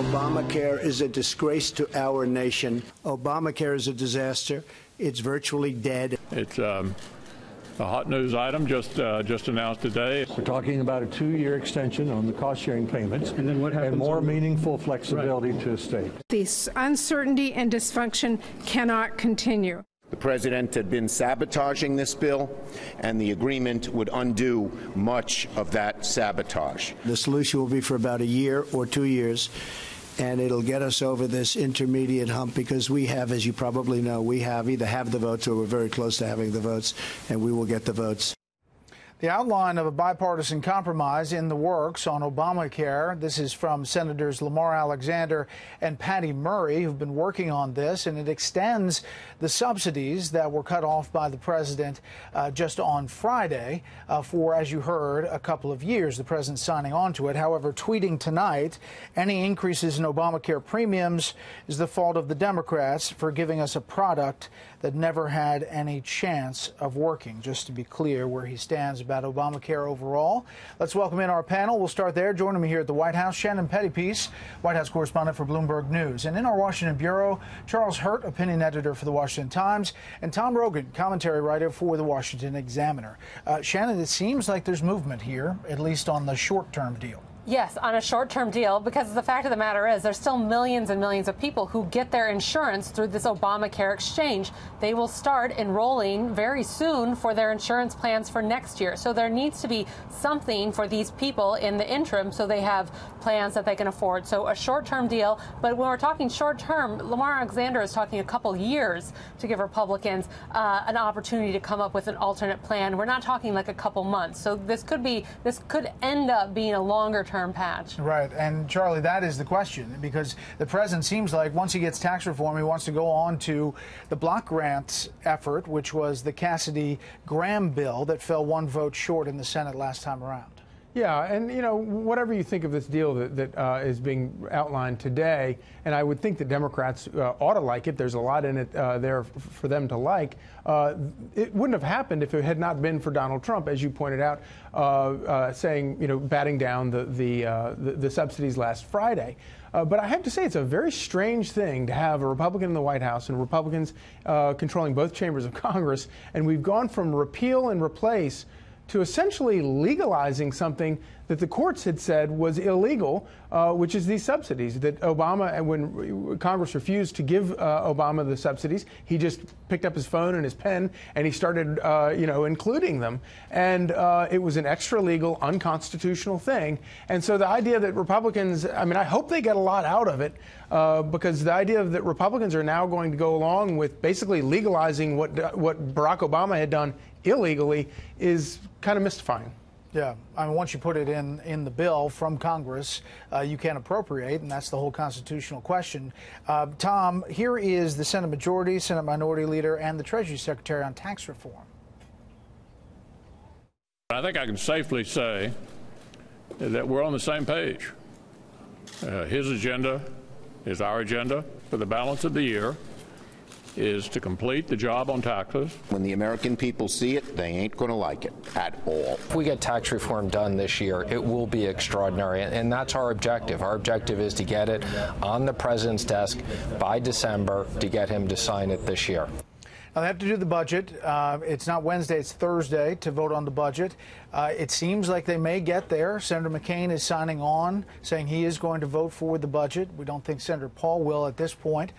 Obamacare is a disgrace to our nation. Obamacare is a disaster. It's virtually dead. It's a hot news item just announced today. We're talking about a 2-year extension on the cost-sharing payments, and then what happens, and more meaningful flexibility to the state. This uncertainty and dysfunction cannot continue. The president had been sabotaging this bill, and the agreement would undo much of that sabotage. The solution will be for about a year or 2 years, and it'll get us over this intermediate hump because we have, as you probably know, we either have the votes or we're very close to having the votes, and we will get the votes. The outline of a bipartisan compromise in the works on Obamacare. This is from Senators Lamar Alexander and Patty Murray, who've been working on this, and it extends the subsidies that were cut off by the president just on Friday for, as you heard, a couple of years. The president signing on to it. However, tweeting tonight, any increases in Obamacare premiums is the fault of the Democrats for giving us a product that never had any chance of working. Just to be clear where he stands about Obamacare overall. Let's welcome in our panel. We'll start there. Joining me here at the White House, Shannon Pettypiece, White House correspondent for Bloomberg News. And in our Washington bureau, Charles Hurt, opinion editor for the Washington Times, and Tom Rogan, commentary writer for the Washington Examiner. Shannon, it seems like there's movement here, at least on the short-term deal. Yes, on a short-term deal, because the fact of the matter is there's still millions and millions of people who get their insurance through this Obamacare exchange. They will start enrolling very soon for their insurance plans for next year. So there needs to be something for these people in the interim so they have plans that they can afford. So a short-term deal. But when we're talking short-term, Lamar Alexander is talking a couple years to give Republicans an opportunity to come up with an alternate plan. We're not talking like a couple months. So this could end up being a longer-term patch. Right. And Charlie, that is the question, because the president seems like once he gets tax reform, he wants to go on to the block grants effort, which was the Cassidy-Graham bill that fell one vote short in the Senate last time around. Yeah, and, you know, whatever you think of this deal that is being outlined today, and I would think that Democrats ought to like it. There's a lot in it there for them to like. It wouldn't have happened if it had not been for Donald Trump, as you pointed out, saying, you know, batting down the subsidies last Friday. But I have to say, it's a very strange thing to have a Republican in the White House and Republicans controlling both chambers of Congress, and we've gone from repeal and replace to essentially legalizing something that the courts had said was illegal, which is these subsidies. That Obama, when Congress refused to give Obama the subsidies, he just picked up his phone and his pen and he started, including them. And it was an extra legal, unconstitutional thing. And so the idea that Republicans, I mean, I hope they get a lot out of it, because the idea that Republicans are now going to go along with basically legalizing what Barack Obama had done illegally is kind of mystifying. Yeah, I mean, once you put it in the bill from Congress, you can't appropriate, and that's the whole constitutional question. Tom, here is the Senate Majority, Senate Minority Leader, and the Treasury Secretary on tax reform. I think I can safely say that we're on the same page. His agenda is our agenda for the balance of the year, is to complete the job on taxes. When the American people see it, they ain't going to like it at all. If we get tax reform done this year, it will be extraordinary, and that's our objective. Our objective is to get it on the president's desk by December, to get him to sign it this year. Now, they have to do the budget. It's not Wednesday, it's Thursday to vote on the budget. It seems like they may get there. Senator McCain is signing on, saying he is going to vote for the budget. We don't think Senator Paul will at this point.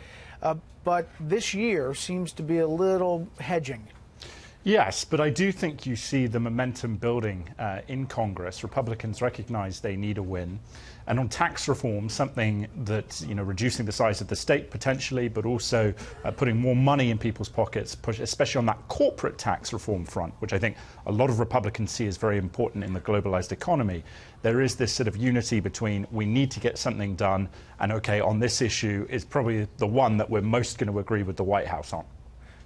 But this year seems to be a little hedging. Yes, but I do think you see the momentum building in Congress. Republicans recognize they need a win. And on tax reform, something that, you know, reducing the size of the state potentially, but also putting more money in people's pockets, especially on that corporate tax reform front, which I think a lot of Republicans see as very important in the globalized economy. There is this sort of unity between we need to get something done and, okay, on this issue is probably the one that we're most going to agree with the White House on.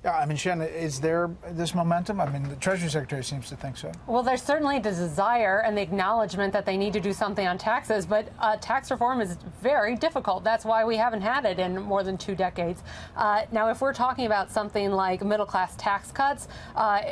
Yeah, I mean, Shannon, is there this momentum? I mean, the Treasury Secretary seems to think so. Well, there's certainly the desire and the acknowledgement that they need to do something on taxes, but tax reform is very difficult. That's why we haven't had it in more than 2 decades. Now, if we're talking about something like middle-class tax cuts,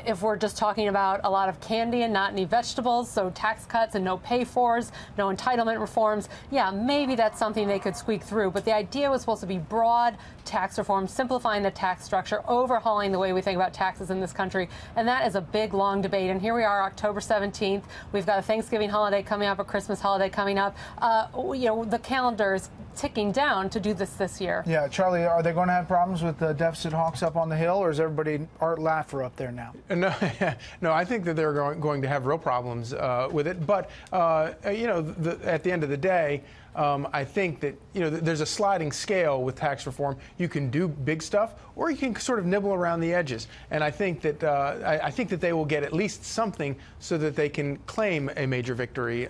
if we're just talking about a lot of candy and not any vegetables, so tax cuts and no pay-fors, no entitlement reforms, yeah, maybe that's something they could squeak through. But the idea was supposed to be broad tax reform, simplifying the tax structure, overhauling the way we think about taxes in this country. And that is a big, long debate. And here we are, October 17th. We've got a Thanksgiving holiday coming up, a Christmas holiday coming up. The calendar is ticking down to do this year. Yeah, Charlie, are they going to have problems with the deficit hawks up on the Hill, or is everybody Art Laffer up there now? No, I think that they're going to have real problems with it. But, at the end of the day, I think that, there's a sliding scale with tax reform. You can do big stuff, or you can sort of nibble around the edges. And I think that I think that they will get at least something so that they can claim a major victory,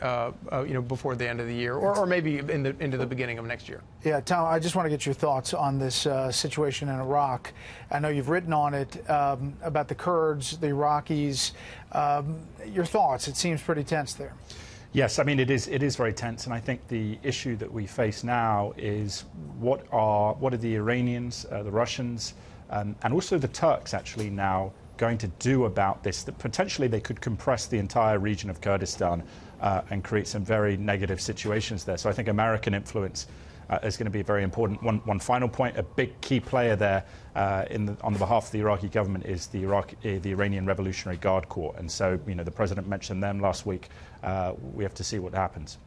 before the end of the year, or maybe into the beginning of next year. Yeah, Tom, I just want to get your thoughts on this situation in Iraq. I know you've written on it about the Kurds, the Iraqis. Your thoughts? It seems pretty tense there. Yes, I mean, it is very tense, and I think the issue that we face now is what are the Iranians, the Russians, and also the Turks actually now going to do about this, that potentially they could compress the entire region of Kurdistan and create some very negative situations there. So I think American influence is going to be very important. One final point, a big key player there on the behalf of the Iraqi government is the Iranian Revolutionary Guard Corps. And so, the president mentioned them last week. We have to see what happens.